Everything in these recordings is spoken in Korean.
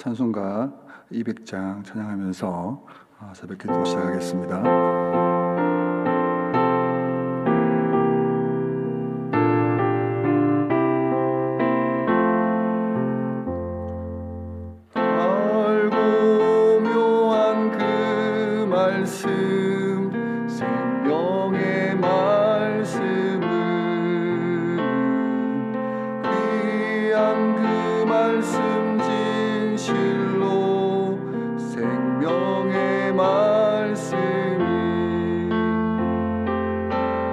찬송가 200장 찬양하면서 새벽 기도 시작하겠습니다. 달고 묘한 그 말씀, 생명의 말씀은 귀한 그 말씀 진실로 생명의 말씀이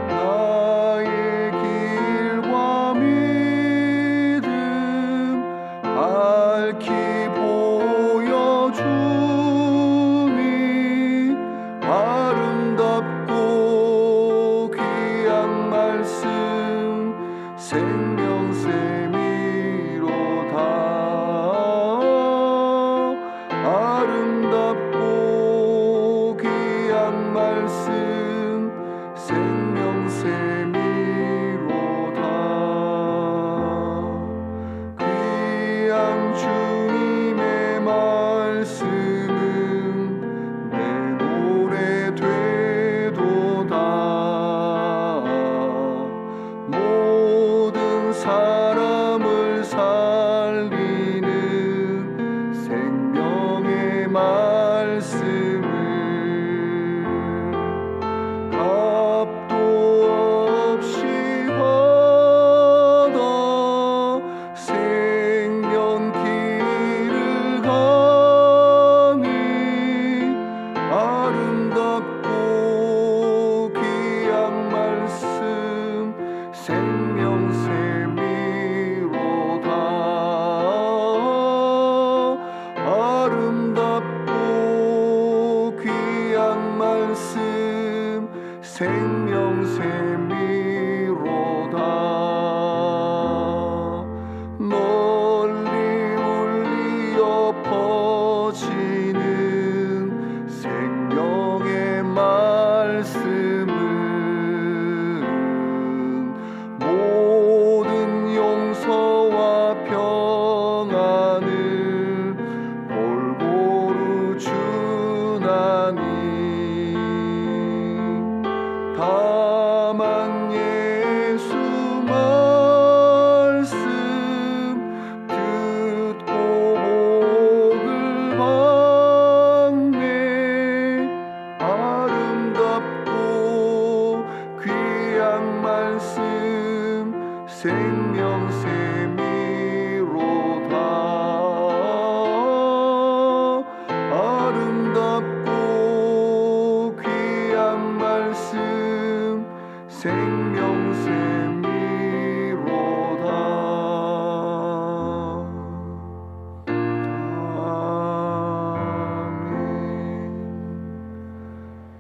나의 길과 믿음 밝히 보여주니 아름답고 귀한 말씀 생명샘이로다. 아름답고 귀한 말씀 생명샘이로다. 귀한 주님의 말씀은 내 노래 되도다. 모든 사람을 살리는 생명의 말씀을 값도 없이 받아 생명길을 가니 아름답고 귀한 말씀 생명샘이로다. 아름답고 귀한 말씀 생명샘이로다. 널리 울리어 퍼지는 생명의 말씀은 모든 용서와 평안을 골고루 주나니 다만 예수 말씀 듣고 복을 받네. 아름답고 귀한 말씀 생명샘이로다. 아름답고 귀한 말씀 생명샘이로다.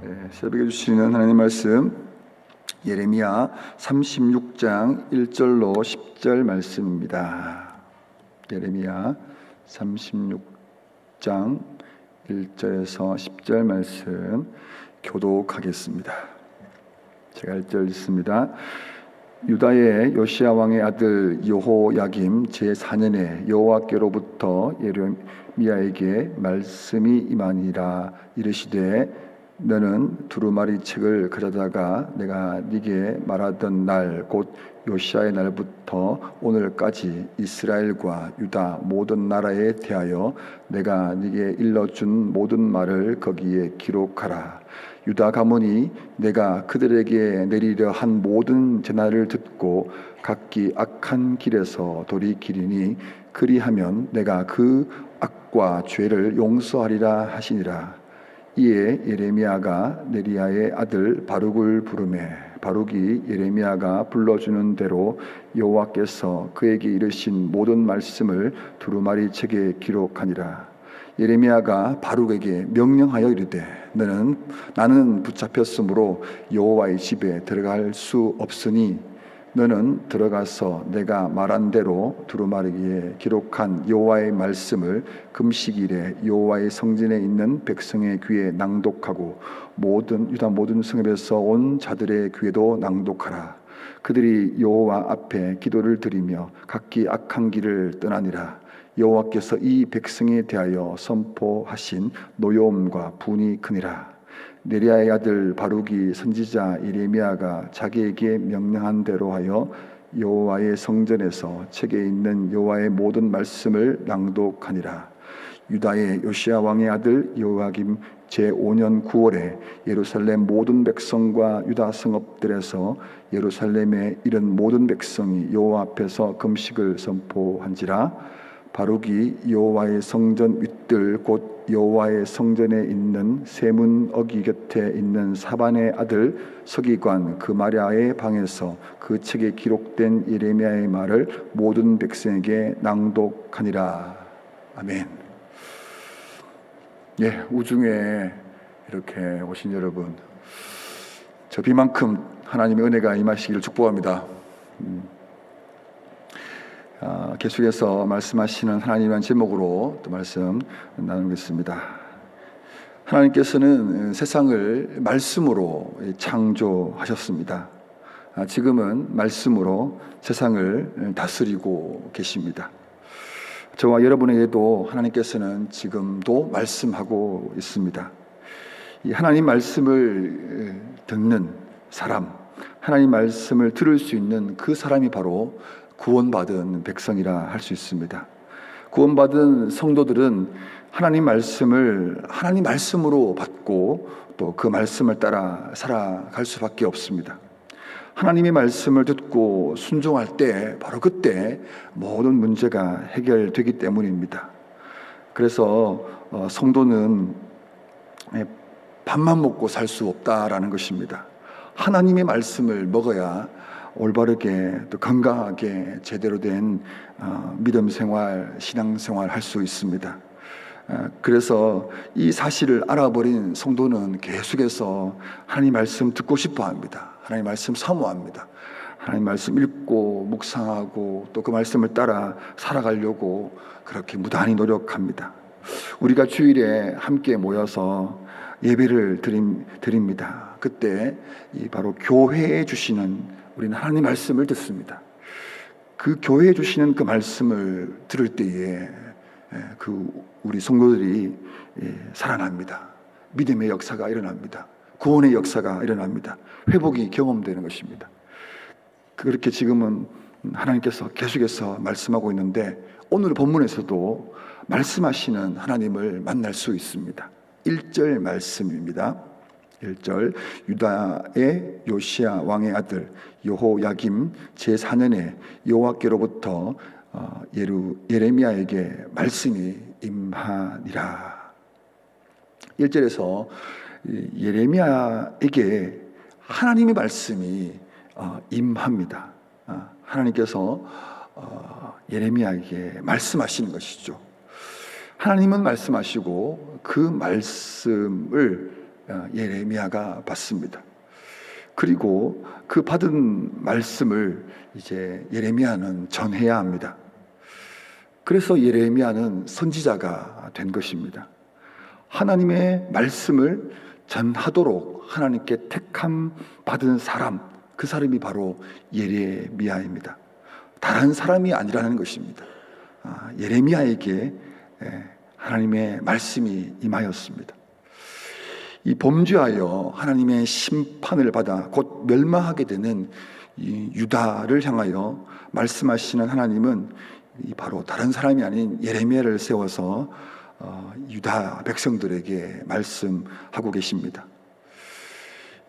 아멘. 새벽에 주시는 하나님 말씀 예레미야 36장 1절로 10절 말씀입니다. 예레미야 36장 1절에서 10절 말씀 교독하겠습니다. 제가 1절 읽습니다. 유다의 요시야 왕의 아들 여호야김 제4년에 여호와께로부터 예레미야에게 말씀이 임하니라. 이르시되 너는 두루마리 책을 가져다가 내가 네게 말하던 날 곧 요시야의 날부터 오늘까지 이스라엘과 유다 모든 나라에 대하여 내가 네게 일러준 모든 말을 거기에 기록하라. 유다 가문이 내가 그들에게 내리려 한 모든 재난을 듣고 각기 악한 길에서 돌이키리니 그리하면 내가 그 악과 죄를 용서하리라 하시니라. 이에 예레미야가 네리야의 아들 바룩을 부르매 바룩이 예레미야가 불러주는 대로 여호와께서 그에게 이르신 모든 말씀을 두루마리 책에 기록하니라. 예레미야가 바룩에게 명령하여 이르되 나는 붙잡혔으므로 여호와의 집에 들어갈 수 없으니 너는 들어가서 내가 말한 대로 두루마리에 기록한 여호와의 말씀을 금식일에 여호와의 성전에 있는 백성의 귀에 낭독하고 유다 모든 성읍에서 온 자들의 귀에도 낭독하라. 그들이 여호와 앞에 기도를 드리며 각기 악한 길을 떠나니라. 여호와께서 이 백성에 대하여 선포하신 노여움과 분이 크니라. 네리야의 아들 바룩이 선지자 예레미야가 자기에게 명령한 대로 하여 여호와의 성전에서 책에 있는 여호와의 모든 말씀을 낭독하니라. 유다의 요시야 왕의 아들 여호야김 제5년 9월에 예루살렘 모든 백성과 유다 성읍들에서 예루살렘에 이른 모든 백성이 여호와 앞에서 금식을 선포한지라. 바룩이 여호와의 성전 윗들 곧 여호와의 성전에 있는 세문 어기 곁에 있는 사반의 아들 서기관 그마랴의 방에서 그 책에 기록된 예레미야의 말을 모든 백성에게 낭독하니라. 아멘. 예, 우중에 이렇게 오신 여러분, 저 비만큼 하나님의 은혜가 임하시기를 축복합니다. 계속해서 말씀하시는 하나님의 제목으로 또 말씀 나누겠습니다. 하나님께서는 세상을 말씀으로 창조하셨습니다. 지금은 말씀으로 세상을 다스리고 계십니다. 저와 여러분에게도 하나님께서는 지금도 말씀하고 있습니다. 이 하나님 말씀을 듣는 사람, 하나님 말씀을 들을 수 있는 그 사람이 바로 구원받은 백성이라 할 수 있습니다. 구원받은 성도들은 하나님 말씀을 하나님 말씀으로 받고 또 그 말씀을 따라 살아갈 수밖에 없습니다. 하나님의 말씀을 듣고 순종할 때 바로 그때 모든 문제가 해결되기 때문입니다. 그래서 성도는 밥만 먹고 살 수 없다라는 것입니다. 하나님의 말씀을 먹어야 올바르게 또 건강하게 제대로 된 믿음 생활, 신앙 생활 할 수 있습니다. 그래서 이 사실을 알아버린 성도는 계속해서 하나님 말씀 듣고 싶어 합니다. 하나님 말씀 사모합니다. 하나님 말씀 읽고 묵상하고 또 그 말씀을 따라 살아가려고 그렇게 무단히 노력합니다. 우리가 주일에 함께 모여서 예배를 드립니다. 그때 바로 교회에 주시는 우리는 하나님 말씀을 듣습니다. 그 교회에 주시는 그 말씀을 들을 때에 우리 성도들이 살아납니다. 믿음의 역사가 일어납니다. 구원의 역사가 일어납니다. 회복이 경험되는 것입니다. 그렇게 지금은 하나님께서 계속해서 말씀하고 있는데 오늘 본문에서도 말씀하시는 하나님을 만날 수 있습니다. 1절 말씀입니다. 1절 유다의 요시야 왕의 아들 여호야김 제4년에 여호와께로부터 예레미야에게 말씀이 임하니라. 1절에서 예레미야에게 하나님의 말씀이 임합니다. 하나님께서 예레미야에게 말씀하시는 것이죠. 하나님은 말씀하시고 그 말씀을 예레미야가 받습니다. 그리고 그 받은 말씀을 이제 예레미야는 전해야 합니다. 그래서 예레미야는 선지자가 된 것입니다. 하나님의 말씀을 전하도록 하나님께 택함 받은 사람, 그 사람이 바로 예레미야입니다. 다른 사람이 아니라는 것입니다. 예레미야에게 하나님의 말씀이 임하였습니다. 이 범죄하여 하나님의 심판을 받아 곧 멸망하게 되는 이 유다를 향하여 말씀하시는 하나님은 바로 다른 사람이 아닌 예레미야를 세워서 유다 백성들에게 말씀하고 계십니다.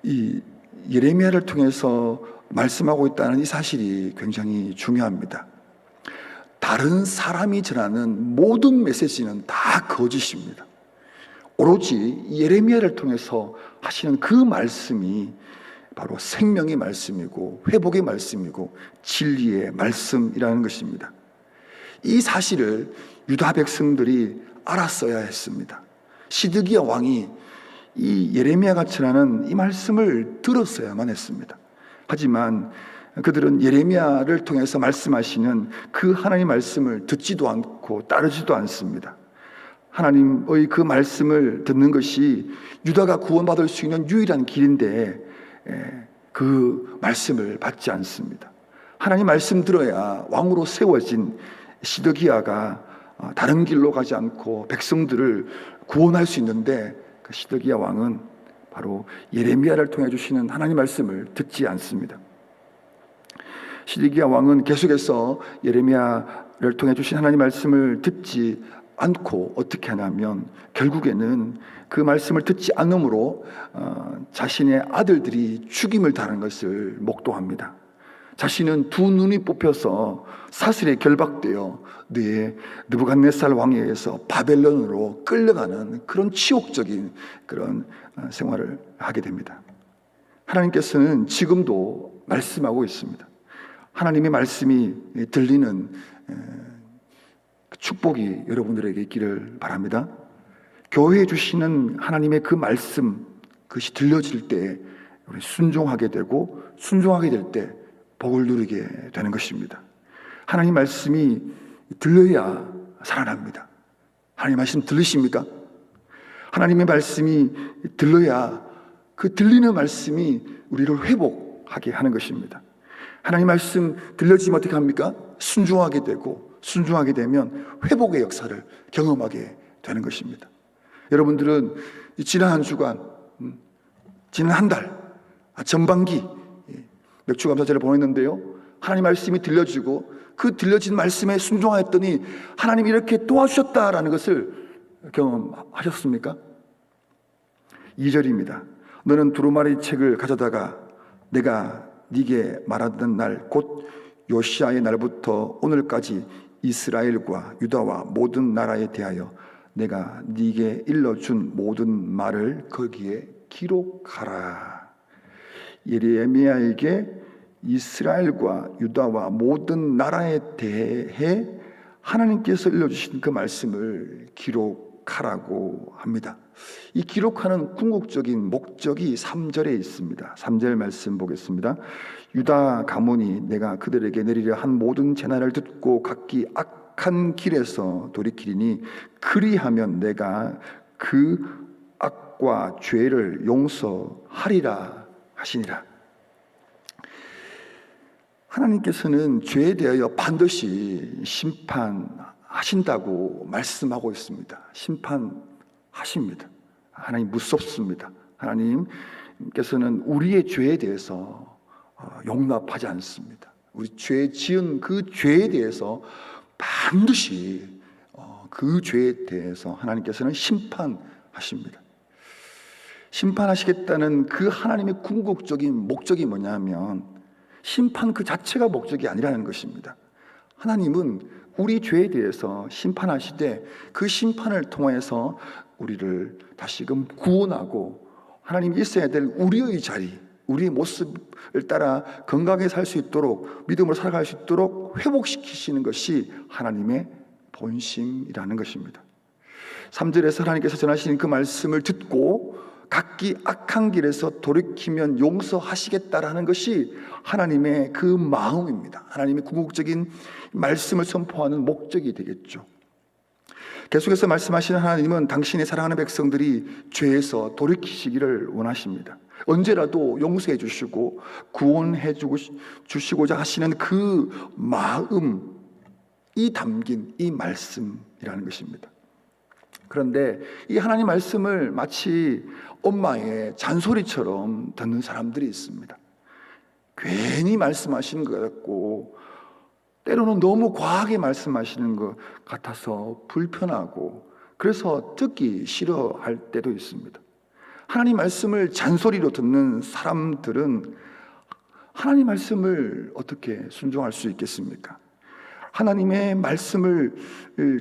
이 예레미야를 통해서 말씀하고 있다는 이 사실이 굉장히 중요합니다. 다른 사람이 전하는 모든 메시지는 다 거짓입니다. 오로지 예레미야를 통해서 하시는 그 말씀이 바로 생명의 말씀이고 회복의 말씀이고 진리의 말씀이라는 것입니다. 이 사실을 유다 백성들이 알았어야 했습니다. 시드기야 왕이 이 예레미야가 전하는 이 말씀을 들었어야만 했습니다. 하지만 그들은 예레미야를 통해서 말씀하시는 그 하나님의 말씀을 듣지도 않고 따르지도 않습니다. 하나님의 그 말씀을 듣는 것이 유다가 구원받을 수 있는 유일한 길인데 그 말씀을 받지 않습니다. 하나님 말씀 들어야 왕으로 세워진 시드기야가 다른 길로 가지 않고 백성들을 구원할 수 있는데, 그 시드기야 왕은 바로 예레미야를 통해 주시는 하나님 말씀을 듣지 않습니다. 시드기야 왕은 계속해서 예레미야를 통해 주신 하나님 말씀을 듣지 않고 어떻게 하냐면, 결국에는 그 말씀을 듣지 않으므로 자신의 아들들이 죽임을 당하는 것을 목도합니다. 자신은 두 눈이 뽑혀서 사슬에 결박되어 느부갓네살 왕에 의해서 바벨론으로 끌려가는 그런 치욕적인 그런 생활을 하게 됩니다. 하나님께서는 지금도 말씀하고 있습니다. 하나님의 말씀이 들리는 축복이 여러분들에게 있기를 바랍니다. 교회에 주시는 하나님의 그 말씀, 그것이 들려질 때 우리 순종하게 되고, 순종하게 될 때 복을 누리게 되는 것입니다. 하나님 말씀이 들려야 살아납니다. 하나님 말씀 들리십니까? 하나님의 말씀이 들려야 그 들리는 말씀이 우리를 회복하게 하는 것입니다. 하나님 말씀 들려지면 어떻게 합니까? 순종하게 되고, 순종하게 되면 회복의 역사를 경험하게 되는 것입니다. 여러분들은 지난 한 주간, 지난 한 달, 전반기 맥주감사절을 보냈는데요, 하나님 말씀이 들려지고 그 들려진 말씀에 순종하였더니 하나님이 이렇게 도와주셨다라는 것을 경험하셨습니까? 2절입니다. 너는 두루마리 책을 가져다가 내가 네게 말하던 날, 곧 요시아의 날부터 오늘까지 이스라엘과 유다와 모든 나라에 대하여 내가 네게 일러준 모든 말을 거기에 기록하라. 예레미야에게 이스라엘과 유다와 모든 나라에 대해 하나님께서 일러주신 그 말씀을 기록하라고 합니다. 이 기록하는 궁극적인 목적이 3절에 있습니다. 3절 말씀 보겠습니다. 유다 가문이 내가 그들에게 내리려 한 모든 재난을 듣고 각기 악한 길에서 돌이키리니 그리하면 내가 그 악과 죄를 용서하리라 하시니라. 하나님께서는 죄에 대하여 반드시 심판하신다고 말씀하고 있습니다. 심판하십니다. 하나님 무섭습니다. 하나님께서는 우리의 죄에 대해서 용납하지 않습니다. 우리 죄 지은 그 죄에 대해서 반드시 그 죄에 대해서 하나님께서는 심판하십니다. 심판하시겠다는 그 하나님의 궁극적인 목적이 뭐냐면, 심판 그 자체가 목적이 아니라는 것입니다. 하나님은 우리 죄에 대해서 심판하시되 그 심판을 통해서 우리를 다시금 구원하고 하나님이 있어야 될 우리의 자리, 우리의 모습을 따라 건강하게 살 수 있도록, 믿음으로 살아갈 수 있도록 회복시키시는 것이 하나님의 본심이라는 것입니다. 3절에서 하나님께서 전하시는 그 말씀을 듣고 각기 악한 길에서 돌이키면 용서하시겠다라는 것이 하나님의 그 마음입니다. 하나님의 궁극적인 말씀을 선포하는 목적이 되겠죠. 계속해서 말씀하시는 하나님은 당신의 사랑하는 백성들이 죄에서 돌이키시기를 원하십니다. 언제라도 용서해 주시고 구원해 주시고자 하시는 그 마음이 담긴 이 말씀이라는 것입니다. 그런데 이 하나님 말씀을 마치 엄마의 잔소리처럼 듣는 사람들이 있습니다. 괜히 말씀하시는 것 같고, 때로는 너무 과하게 말씀하시는 것 같아서 불편하고, 그래서 듣기 싫어할 때도 있습니다. 하나님 말씀을 잔소리로 듣는 사람들은 하나님 말씀을 어떻게 순종할 수 있겠습니까? 하나님의 말씀을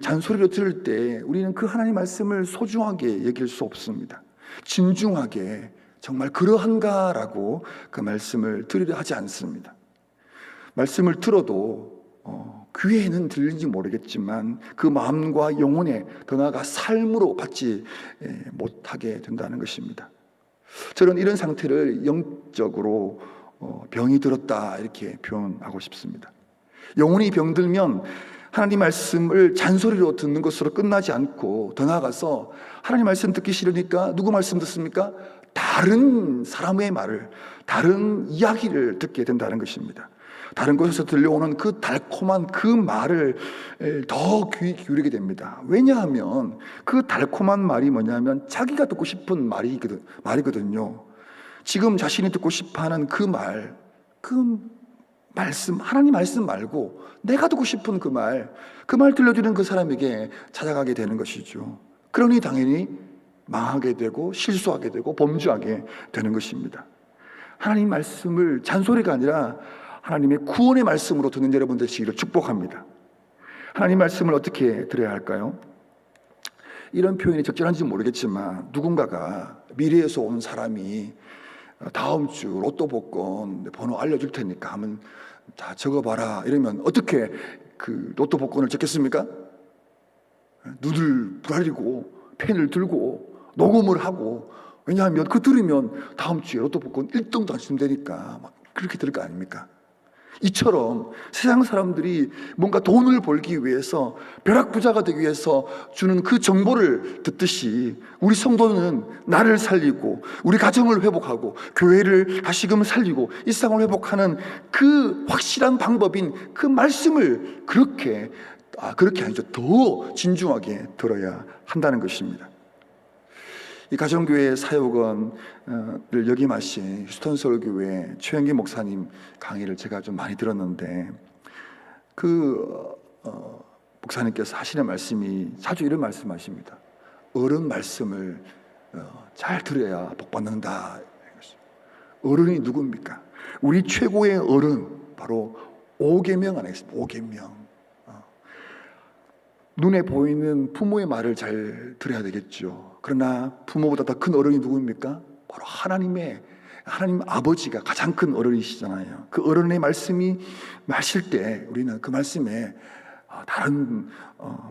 잔소리로 들을 때 우리는 그 하나님 말씀을 소중하게 여길 수 없습니다. 진중하게 정말 그러한가라고 그 말씀을 들으려 하지 않습니다. 말씀을 들어도 귀에는 들리는지 모르겠지만 그 마음과 영혼에 더 나아가 삶으로 받지 못하게 된다는 것입니다. 저는 이런 상태를 영적으로 병이 들었다 이렇게 표현하고 싶습니다. 영혼이 병들면 하나님 말씀을 잔소리로 듣는 것으로 끝나지 않고 더 나아가서 하나님 말씀 듣기 싫으니까 누구 말씀 듣습니까? 다른 사람의 말을, 다른 이야기를 듣게 된다는 것입니다. 다른 곳에서 들려오는 그 달콤한 그 말을 더 귀 기울이게 됩니다. 왜냐하면 그 달콤한 말이 뭐냐면 자기가 듣고 싶은 말이거든요. 지금 자신이 듣고 싶어하는 그 말씀, 하나님 말씀 말고 내가 듣고 싶은 그 말 들려주는 그 사람에게 찾아가게 되는 것이죠. 그러니 당연히 망하게 되고 실수하게 되고 범죄하게 되는 것입니다. 하나님 말씀을 잔소리가 아니라 하나님의 구원의 말씀으로 듣는 여러분 되시기를 축복합니다. 하나님 말씀을 어떻게 들어야 할까요? 이런 표현이 적절한지 모르겠지만 누군가가 미래에서 온 사람이 다음 주 로또 복권 번호 알려줄 테니까 하면 다 적어봐라 이러면 어떻게 그 로또 복권을 적겠습니까? 눈을 부라리고 펜을 들고 녹음을 하고, 왜냐하면 그 들으면 다음 주에 로또 복권 1등도 당첨되니까 막 그렇게 될 거 아닙니까? 이처럼 세상 사람들이 뭔가 돈을 벌기 위해서 벼락부자가 되기 위해서 주는 그 정보를 듣듯이 우리 성도는 나를 살리고 우리 가정을 회복하고 교회를 다시금 살리고 일상을 회복하는 그 확실한 방법인 그 말씀을 그렇게 아니죠. 더 진중하게 들어야 한다는 것입니다. 이 가정교회 사역원을 역임하신 휴스턴 서울교회 최영기 목사님 강의를 제가 좀 많이 들었는데 목사님께서 하시는 말씀이 자주 이런 말씀하십니다. 어른 말씀을 잘 들어야 복받는다. 어른이 누굽니까? 우리 최고의 어른 바로 5계명 안에 있습니다. 5계명. 눈에 보이는 부모의 말을 잘 들어야 되겠죠. 그러나 부모보다 더 큰 어른이 누구입니까? 바로 하나님 아버지가 가장 큰 어른이시잖아요. 그 어른의 말씀이 마실 때 우리는 그 말씀에 다른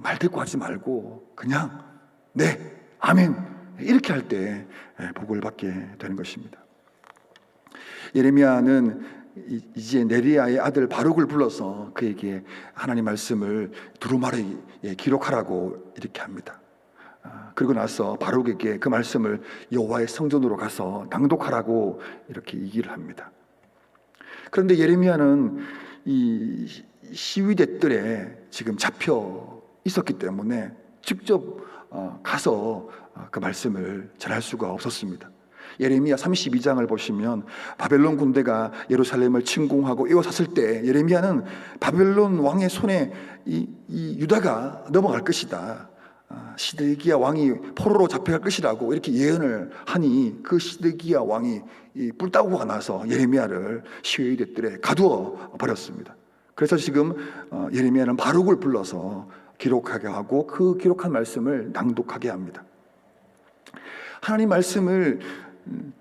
말 대꾸 하지 말고 그냥 네, 아멘 이렇게 할 때 복을 받게 되는 것입니다. 예레미야는 이제 네리야의 아들 바룩을 불러서 그에게 하나님 말씀을 두루마리에 기록하라고 이렇게 합니다. 그리고 나서 바룩에게 그 말씀을 여호와의 성전으로 가서 낭독하라고 이렇게 얘기를 합니다. 그런데 예레미야는 이 시위대들에 지금 잡혀 있었기 때문에 직접 가서 그 말씀을 전할 수가 없었습니다. 예레미야 32장을 보시면 바벨론 군대가 예루살렘을 침공하고 에워쌌을 때 예레미야는 바벨론 왕의 손에 이 유다가 넘어갈 것이다, 시드기야 왕이 포로로 잡혀갈 것이라고 이렇게 예언을 하니 그 시드기야 왕이 이 뿔따구가 나서 예레미야를 시위대들에 가두어 버렸습니다. 그래서 지금 예레미야는 바룩을 불러서 기록하게 하고 그 기록한 말씀을 낭독하게 합니다. 하나님 말씀을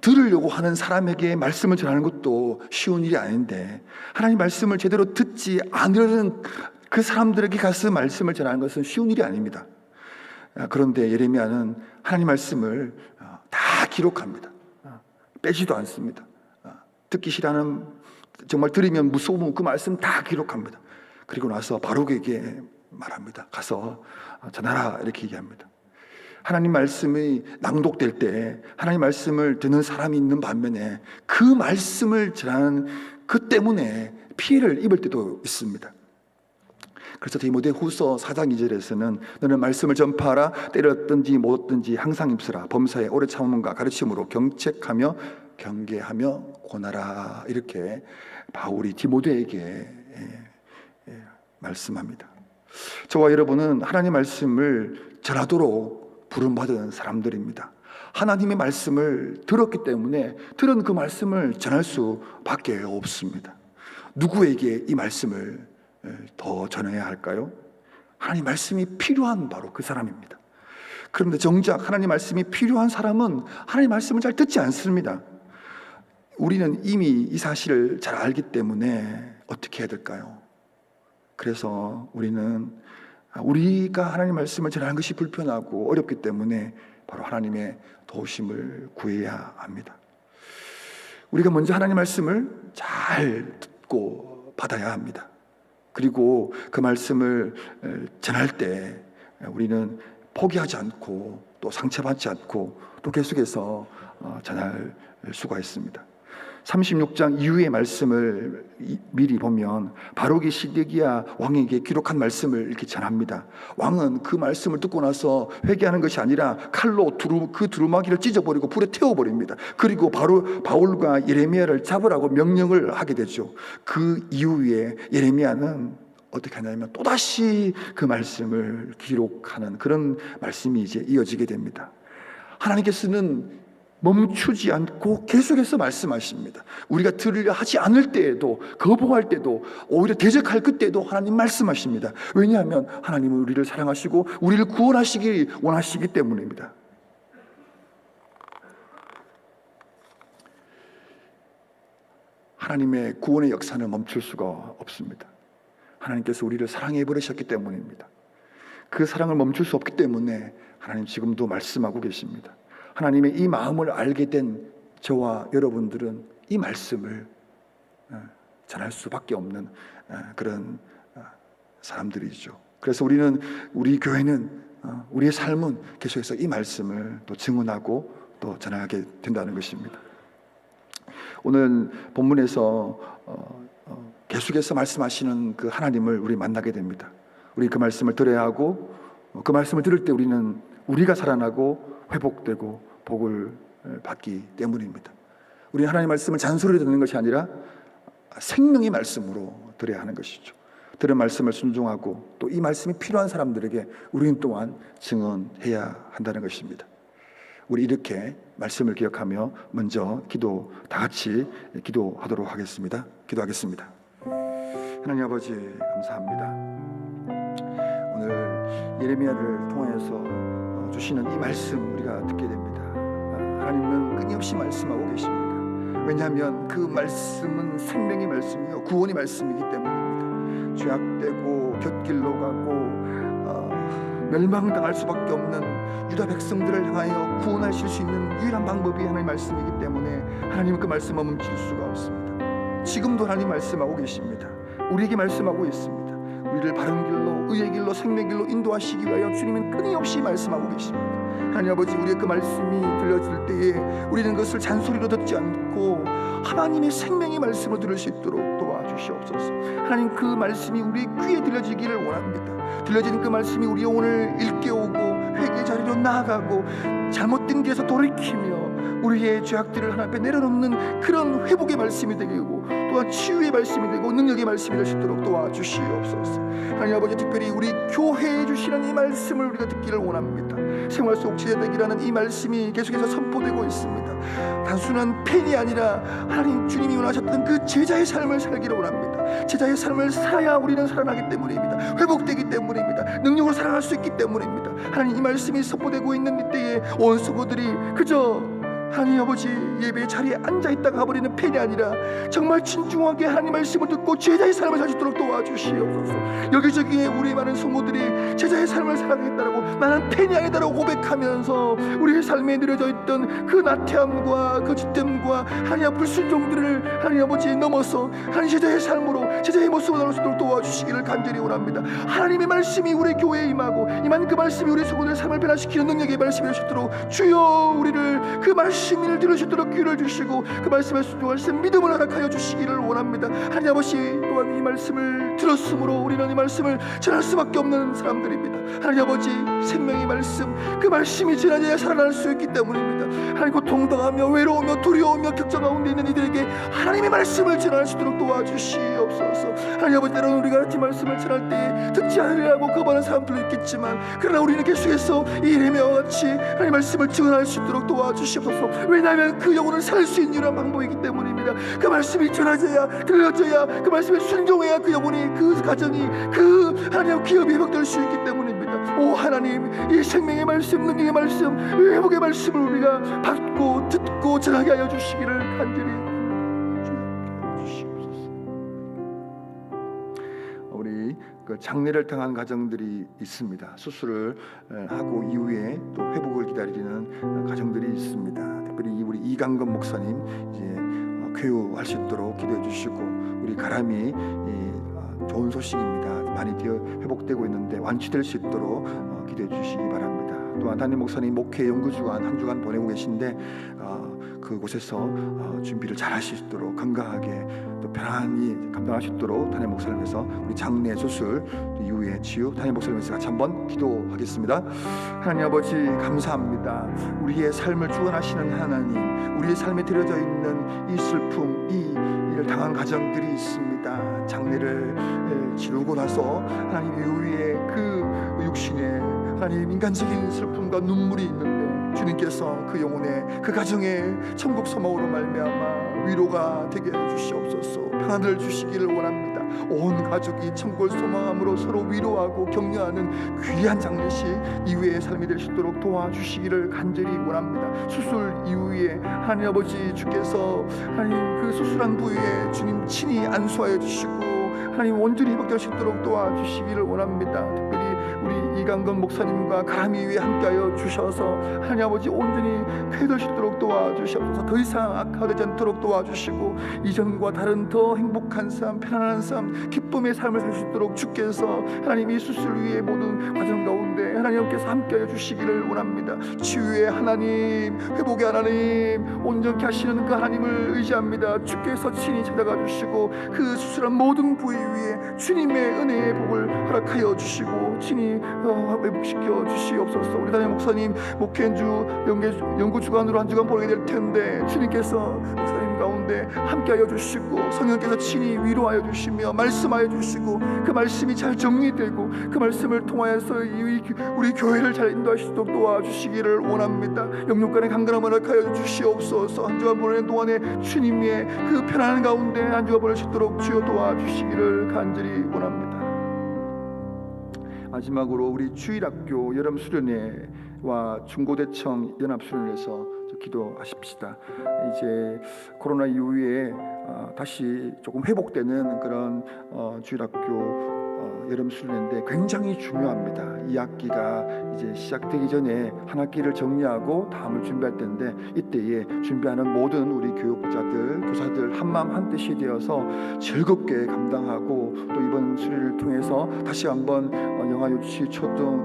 들으려고 하는 사람에게 말씀을 전하는 것도 쉬운 일이 아닌데 하나님 말씀을 제대로 듣지 않으려는 그 사람들에게 가서 말씀을 전하는 것은 쉬운 일이 아닙니다. 그런데 예레미야는 하나님 말씀을 다 기록합니다. 빼지도 않습니다. 듣기 싫어하는, 정말 들으면 무서우면 그 말씀 다 기록합니다. 그리고 나서 바룩에게 말합니다. 가서 전하라 이렇게 얘기합니다. 하나님 말씀이 낭독될 때 하나님 말씀을 듣는 사람이 있는 반면에 그 말씀을 전하는 그 때문에 피해를 입을 때도 있습니다. 그래서 디모데후서 4장 2절에서는 너는 말씀을 전파하라, 때렸든지 못든지 항상 입쓰라, 범사에 오래 참음과 가르침으로 경책하며 경계하며 권하라 이렇게 바울이 디모데에게 말씀합니다. 저와 여러분은 하나님 말씀을 전하도록 부름받은 사람들입니다. 하나님의 말씀을 들었기 때문에 들은 그 말씀을 전할 수밖에 없습니다. 누구에게 이 말씀을 더 전해야 할까요? 하나님 말씀이 필요한 바로 그 사람입니다. 그런데 정작 하나님 말씀이 필요한 사람은 하나님 말씀을 잘 듣지 않습니다. 우리는 이미 이 사실을 잘 알기 때문에 어떻게 해야 될까요? 그래서 우리가 하나님 말씀을 전하는 것이 불편하고 어렵기 때문에 바로 하나님의 도우심을 구해야 합니다. 우리가 먼저 하나님 말씀을 잘 듣고 받아야 합니다. 그리고 그 말씀을 전할 때 우리는 포기하지 않고 또 상처받지 않고 또 계속해서 전할 수가 있습니다. 36장 이후의 말씀을 미리 보면 바로기 시드기야 왕에게 기록한 말씀을 이렇게 전합니다. 왕은 그 말씀을 듣고 나서 회개하는 것이 아니라 칼로 그 두루마기를 찢어버리고 불에 태워버립니다. 그리고 바로 바울과 예레미야를 잡으라고 명령을 하게 되죠. 그 이후에 예레미야는 어떻게 하냐면 또다시 그 말씀을 기록하는 그런 말씀이 이제 이어지게 됩니다. 하나님께서는 멈추지 않고 계속해서 말씀하십니다. 우리가 들으려 하지 않을 때에도, 거부할 때도, 오히려 대적할 그때도 하나님 말씀하십니다. 왜냐하면 하나님은 우리를 사랑하시고 우리를 구원하시기 원하시기 때문입니다. 하나님의 구원의 역사는 멈출 수가 없습니다. 하나님께서 우리를 사랑해 버리셨기 때문입니다. 그 사랑을 멈출 수 없기 때문에 하나님 지금도 말씀하고 계십니다. 하나님의 이 마음을 알게 된 저와 여러분들은 이 말씀을 전할 수밖에 없는 그런 사람들이죠. 그래서 우리 교회는 우리의 삶은 계속해서 이 말씀을 또 증언하고 또 전하게 된다는 것입니다. 오늘 본문에서 계속해서 말씀하시는 그 하나님을 우리 만나게 됩니다. 우리 그 말씀을 들어야 하고 그 말씀을 들을 때 우리는 우리가 살아나고 회복되고 복을 받기 때문입니다. 우리 하나님의 말씀을 잔소리로 듣는 것이 아니라 생명의 말씀으로 들어야 하는 것이죠. 들은 말씀을 순종하고 또 이 말씀이 필요한 사람들에게 우리는 또한 증언해야 한다는 것입니다. 우리 이렇게 말씀을 기억하며 먼저 다 같이 기도하도록 하겠습니다. 기도하겠습니다. 하나님 아버지 감사합니다. 오늘 예레미야를 통하여서 주시는 이 말씀 우리가 듣게 됩니다. 하나님은 끊임없이 말씀하고 계십니다. 왜냐하면 그 말씀은 생명의 말씀이요 구원의 말씀이기 때문입니다. 죄악되고 곁길로 가고 멸망당할 수밖에 없는 유다 백성들을 향하여 구원하실 수 있는 유일한 방법이 하나님의 말씀이기 때문에 하나님은 그 말씀을 멈출 수가 없습니다. 지금도 하나님 말씀하고 계십니다. 우리에게 말씀하고 있습니다. 우리를 바른 길로, 의의 길로, 생명의 길로 인도하시기 위하여 주님은 끊임없이 말씀하고 계십니다. 하나님 아버지, 우리의 그 말씀이 들려질 때에 우리는 그것을 잔소리로 듣지 않고 하나님의 생명의 말씀을 들을 수 있도록 도와주시옵소서. 하나님, 그 말씀이 우리 귀에 들려지기를 원합니다. 들려지는 그 말씀이 우리 영혼을 일깨우고 회개 자리로 나아가고 잘못된 길에서 돌이키며 우리의 죄악들을 하나님 앞에 내려놓는 그런 회복의 말씀이 되고 또한 치유의 말씀이 되고 능력의 말씀이 될 수 있도록 도와주시옵소서. 하나님 아버지, 특별히 우리 교회에 주시는 이 말씀을 우리가 듣기를 원합니다. 생활 속 제자되기라는 이 말씀이 계속해서 선포되고 있습니다. 단순한 팬이 아니라 하나님 주님이 원하셨던 그 제자의 삶을 살기를 원합니다. 제자의 삶을 살아야 우리는 살아나기 때문입니다. 회복되기 때문입니다. 능력으로 살아갈 수 있기 때문입니다. 하나님, 이 말씀이 선포되고 있는 이때에 온 성도들이 그저 하나님 아버지 예배의 자리에 앉아있다가 가버리는 팬이 아니라 정말 진중하게 하나님 말씀을 듣고 제자의 삶을 살 수 있도록 도와주시옵소서. 여기저기에 우리 많은 성도들이 제자의 삶을 살아가겠다고 나는 팬이 아니다라고 고백하면서 우리의 삶에 느려져 있던 그 나태함과 그 뒷됨과 하나님 불순종들을 하나님 아버지 넘어서 하나님 제자의 삶으로 제자의 모습으로 나올 수 있도록 도와주시기를 간절히 원합니다. 하나님의 말씀이 우리 교회에 임하고 임한 그 말씀이 우리 성도들의 삶을 변화시키는 능력의 말씀이 될 수 있도록 주여 우리를 그 말씀을 들을 수 있도록 귀를 주시고 그 말씀에 순종할 수 있는 믿음을 허락하여 주시기를 원합니다. 하나님 아버지, 또한 이 말씀을 들었으므로 우리는 이 말씀을 전할 수밖에 없는 사람들입니다. 하나님 아버지, 생명의 말씀, 그 말씀이 지나야 살아날 수 있기 때문입니다. 하나님, 고통당하며 외로우며 두려우며 격정 가운데 있는 이들에게 하나님의 말씀을 전할 수 있도록 도와주시옵소서. 하나님 아버지, 때로는 우리가 이 말씀을 전할 때 듣지 않으려고 거부하는 사람들도 있겠지만 그러나 우리는 계속해서 이 예레미야와 같이 하나님 말씀을 증언할 수 있도록 도와주시옵소서. 왜냐하면 그 영혼을 살 수 있는 유일한 방법이기 때문입니다. 그 말씀이 전해져야, 들려져야, 그 말씀에 순종해야 그 영혼이, 그 가정이, 그 하나님 기업이 회복될 수 있기 때문입니다. 오 하나님, 이 생명의 말씀, 능력의 말씀, 회복의 말씀을 우리가 받고 듣고 전하게 하여 주시기를 간절히 주시옵소서. 우리 그 장례를 당한 가정들이 있습니다. 수술을 하고 이후에 또 회복을 기다리는 가정들이 있습니다. 특별히 우리 이강건 목사님 이제 쾌유할 수 있도록 기도해 주시고, 우리 가람이 좋은 소식입니다. 많이 회복되고 있는데 완치될 수 있도록 기도해 주시기 바랍니다. 또한 담임 목사님 목회 연구 주간 한 주간 보내고 계신데 그곳에서 준비를 잘 하실 수 있도록 건강하게 또 편안히 감당할 수 있도록 담임 목사를 위해서 우리 장례 수술 이후에 치유 담임 목사를 위해서 같이 한번 기도하겠습니다. 하나님 아버지 감사합니다. 우리의 삶을 주관하시는 하나님, 우리의 삶에 들여져 있는 이 슬픔, 이를 당한 가정들이 있습니다. 장례를 치르고 나서 하나님 이후에 그 육신에 하나님 인간적인 슬픔과 눈물이 있는데 주님께서 그 영혼에 그 가정에 천국 소망으로 말미암아 위로가 되게 해주시옵소서. 평안을 주시기를 원합니다. 온 가족이 천국을 소망함으로 서로 위로하고 격려하는 귀한 장례식 이후의 삶이 될 수 있도록 도와주시기를 간절히 원합니다. 수술 이후에 하나님 아버지 주께서 하나님 그 수술한 부위에 주님 친히 안수하여 주시고 하나님 온전히 회복될 수 있도록 도와주시기를 원합니다. 특별히 우리 이강건 목사님과 가람이 위에 함께하여 주셔서 하나님 아버지 온전히 회복될 수 있도록 도와주시옵소서. 더 이상 악화되지 않도록 도와주시고 이전과 다른 더 행복한 삶, 편안한 삶, 기쁨의 삶을 살 수 있도록 주께서 하나님 이 수술 위에 모든 과정 가운데 하나님께서 함께하여 주시기를 원합니다. 치유의 하나님, 회복의 하나님, 온전케 하시는 그 하나님을 의지합니다. 주께서 친히 찾아가 주시고 그 수술한 모든 부위 위에 주님의 은혜의 복을 허락하여 주시고 친히 회복시켜 주시옵소서. 우리 담임 목사님 목회주 연구 주간으로 한 주간 보내게 될 텐데 주님께서 목사님 가운데 함께하여 주시고 성령께서 친히 위로하여 주시며 말씀하여 주시고 그 말씀이 잘 정리되고 그 말씀을 통하여서 우리 교회를 잘 인도하시도록 도와주시기를 원합니다. 영육간의 강건함을 허락하여 주시옵소서. 한 주간 보내는 동안에 주님의 그 편안한 가운데 한 주간 보낼 수 있도록 주여 도와주시기를 간절히 원합니다. 마지막으로 우리 주일학교 여름 수련회와 중고대청 연합 수련회에서 기도하십시다. 이제 코로나 이후에 다시 조금 회복되는 그런 주일학교 여름 수련회인데 굉장히 중요합니다. 2학기가 이제 시작되기 전에 한 학기를 정리하고 다음을 준비할 때인데 이때에 준비하는 모든 우리 교육자들, 교사들 한마음 한뜻이 되어서 즐겁게 감당하고 또 이번 수련회를 통해서 다시 한번 영아, 유치, 초등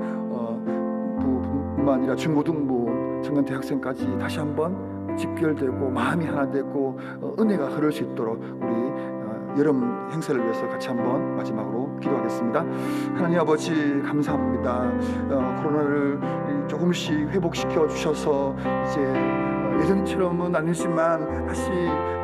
부뿐만 아니라 중고등부, 청년 대학생까지 다시 한번 집결되고 마음이 하나 되고 은혜가 흐를 수 있도록 우리 여름 행사를 위해서 같이 한번 마지막으로 기도하겠습니다. 하나님 아버지 감사합니다. 코로나를 조금씩 회복시켜 주셔서 이제 예전처럼은 아니지만 다시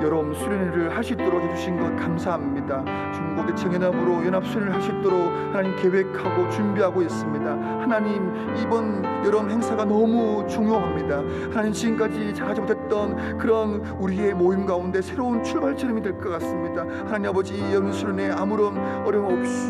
여름 수련회를 할 수 있도록 해주신 것 감사합니다. 중고대청 연합으로 연합 수련회를 할 수 있도록 하나님 계획하고 준비하고 있습니다. 하나님 이번 여름 행사가 너무 중요합니다. 하나님 지금까지 잘하지 못했던 그런 우리의 모임 가운데 새로운 출발점이 될 것 같습니다. 하나님 아버지 이 여름 수련회에 아무런 어려움 없이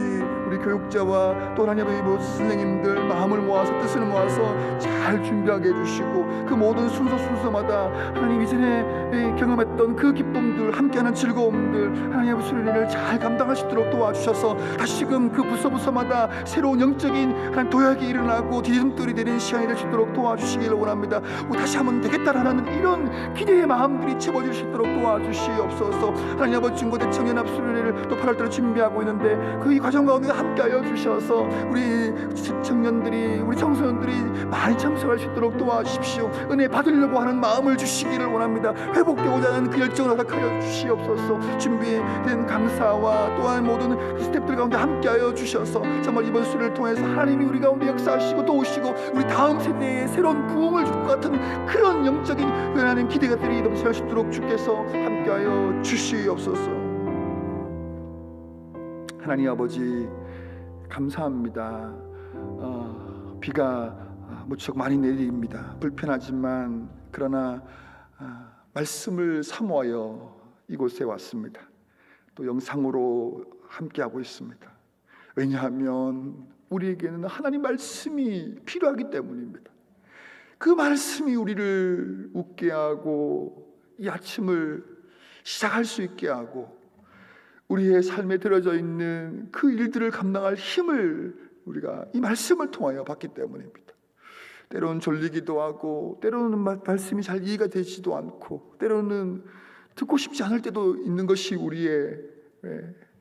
우리 교육자와 또 하나님 아버지 선생님들 마음을 모아서 뜻을 모아서 잘 준비하게 해주시고 그 모든 순서마다 하나님 이전에 경험했던 그 기쁨들 함께하는 즐거움들 하나님 아버지 수련회를 잘 감당할 수 있도록 도와주셔서 다시금 그 부서마다 새로운 영적인 하나님 도약이 일어나고 디딤돌이 되는 시간이 될 수 있도록 도와주시기를 원합니다. 다시 한번 되겠다라는 이런 기대의 마음들이 채워질 수 있도록 도와주시옵소서. 하나님 아버지 중고대청 연합 수련회를 또 8월달에 준비하고 있는데 그 이 과정 가운데 함께하여 주셔서 우리 청년들이 우리 청소년들이 많이 참석할 수 있도록 도와주십시오. 은혜 받으려고 하는 마음을 주시기를 원합니다. 회복되고자 하는 그 열정을 허락하여 주시옵소서. 준비된 강사와 또한 모든 스태프들 가운데 함께하여 주셔서 정말 이번 수련을 통해서 하나님이 우리 가운데 역사하시고 도우시고 우리 다음 세대에 새로운 부흥을 줄 것 같은 그런 영적인 하나님 기대가들이 넘쳐날 수 있도록 주께서 함께하여 주시옵소서. 하나님 아버지 감사합니다. 비가 무척 많이 내립니다. 불편하지만 그러나 말씀을 사모하여 이곳에 왔습니다. 또 영상으로 함께하고 있습니다. 왜냐하면 우리에게는 하나님 말씀이 필요하기 때문입니다. 그 말씀이 우리를 웃게 하고 이 아침을 시작할 수 있게 하고 우리의 삶에 들어져 있는 그 일들을 감당할 힘을 우리가 이 말씀을 통하여 받기 때문입니다. 때로는 졸리기도 하고 때로는 말씀이 잘 이해가 되지도 않고 때로는 듣고 싶지 않을 때도 있는 것이 우리의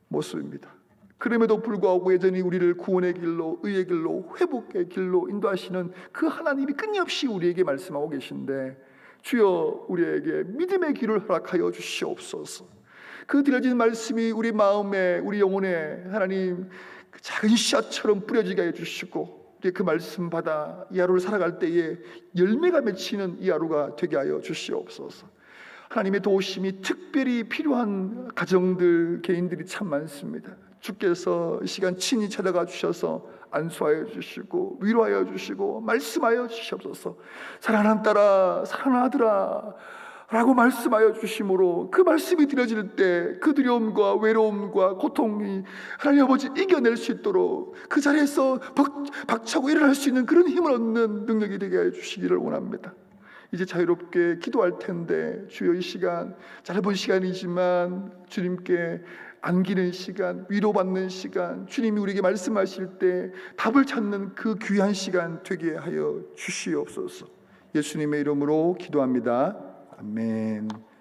모습입니다. 그럼에도 불구하고 여전히 우리를 구원의 길로, 의의 길로, 회복의 길로 인도하시는 그 하나님이 끊임없이 우리에게 말씀하고 계신데 주여 우리에게 믿음의 길을 허락하여 주시옵소서. 그 들려진 말씀이 우리 마음에 우리 영혼에 하나님 그 작은 씨앗처럼 뿌려지게 해주시고 그 말씀 받아 이 하루를 살아갈 때에 열매가 맺히는 이 하루가 되게 하여 주시옵소서. 하나님의 도우심이 특별히 필요한 가정들 개인들이 참 많습니다. 주께서 이 시간 친히 찾아가 주셔서 안수하여 주시고 위로하여 주시고 말씀하여 주시옵소서. 사랑하는 딸아 사랑하는 아들아 라고 말씀하여 주심으로 그 말씀이 드려질 때 그 두려움과 외로움과 고통이 하나님 아버지 이겨낼 수 있도록 그 자리에서 박차고 일어날 수 있는 그런 힘을 얻는 능력이 되게 해 주시기를 원합니다. 이제 자유롭게 기도할 텐데 주여 이 시간 짧은 시간이지만 주님께 안기는 시간, 위로받는 시간, 주님이 우리에게 말씀하실 때 답을 찾는 그 귀한 시간 되게 하여 주시옵소서. 예수님의 이름으로 기도합니다. 아멘.